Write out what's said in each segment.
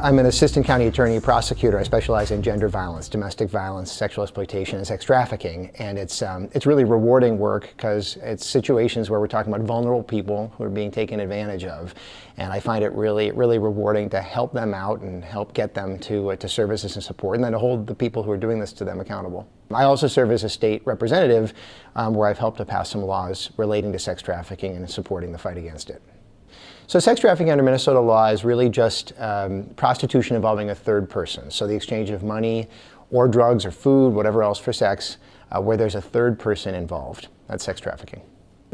I'm an assistant county attorney prosecutor. I specialize in gender violence, domestic violence, sexual exploitation, and sex trafficking. And it's really rewarding work because it's situations where we're talking about vulnerable people who are being taken advantage of. And I find it really, really rewarding to help them out and help get them to services and support, and then to hold the people who are doing this to them accountable. I also serve as a state representative where I've helped to pass some laws relating to sex trafficking and supporting the fight against it. So sex trafficking under Minnesota law is really just prostitution involving a third person. So the exchange of money or drugs or food, whatever else for sex, where there's a third person involved. That's sex trafficking.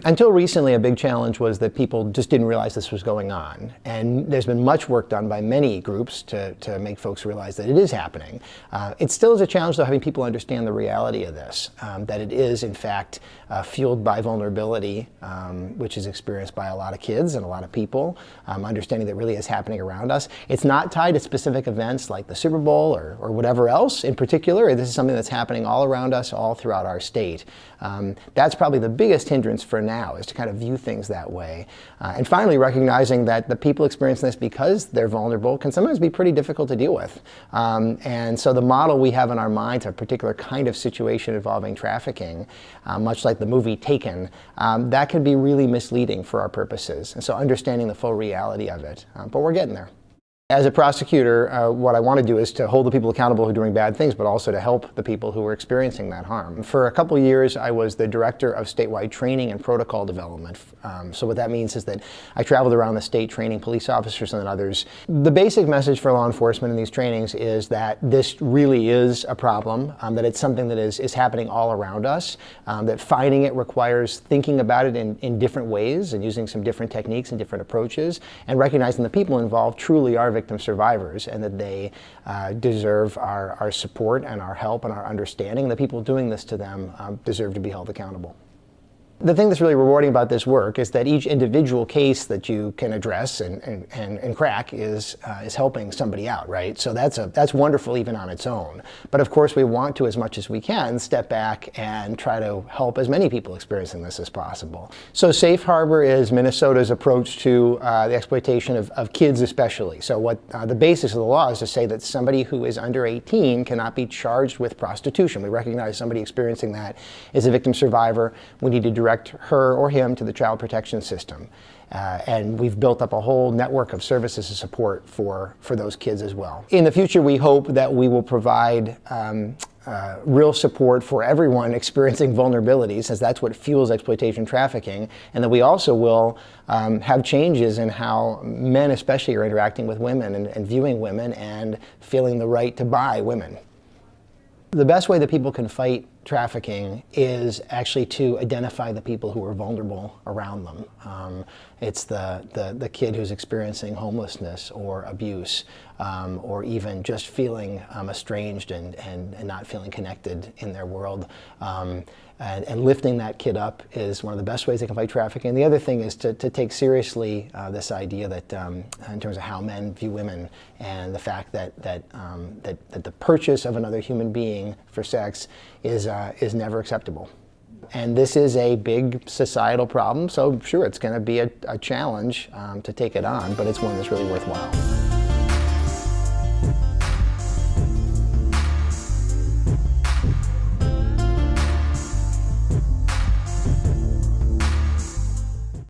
Until recently, a big challenge was that people just didn't realize this was going on. And there's been much work done by many groups to make folks realize that it is happening. It still is a challenge, though, having people understand the reality of this, that it is, in fact, fueled by vulnerability, which is experienced by a lot of kids and a lot of people, understanding that really is happening around us. It's not tied to specific events like the Super Bowl or whatever else in particular. This is something that's happening all around us, all throughout our state. That's probably the biggest hindrance for now, is to kind of view things that way. And finally, recognizing that the people experiencing this because they're vulnerable can sometimes be pretty difficult to deal with. And so the model we have in our minds, a particular kind of situation involving trafficking, much like the movie Taken, that can be really misleading for our purposes. And so understanding the full reality of it. But we're getting there. As a prosecutor, what I want to do is to hold the people accountable who are doing bad things, but also to help the people who are experiencing that harm. For a couple of years, I was the director of statewide training and protocol development. So what that means is that I traveled around the state training police officers and others. The basic message for law enforcement in these trainings is that this really is a problem, that it's something that is happening all around us, that fighting it requires thinking about it in different ways and using some different techniques and different approaches, and recognizing the people involved truly are victim survivors, and that they deserve our support and our help and our understanding. The people doing this to them deserve to be held accountable. The thing that's really rewarding about this work is that each individual case that you can address and crack is helping somebody out, right? So that's wonderful even on its own. But of course we want to, as much as we can, step back and try to help as many people experiencing this as possible. So Safe Harbor is Minnesota's approach to the exploitation of kids especially. So what the basis of the law is to say that somebody who is under 18 cannot be charged with prostitution. We recognize somebody experiencing that is a victim survivor. We need to direct her or him to the child protection system. And we've built up a whole network of services and support for those kids as well. In the future, we hope that we will provide real support for everyone experiencing vulnerabilities, as that's what fuels exploitation trafficking, and that we also will have changes in how men especially are interacting with women and viewing women and feeling the right to buy women. The best way that people can fight trafficking is actually to identify the people who are vulnerable around them. It's the kid who's experiencing homelessness or abuse, or even just feeling estranged and not feeling connected in their world. And lifting that kid up is one of the best ways they can fight trafficking. The other thing is to take seriously this idea that in terms of how men view women, and the fact that the purchase of another human being for sex is never acceptable. And this is a big societal problem, so sure, it's going to be a challenge to take it on, but it's one that's really worthwhile.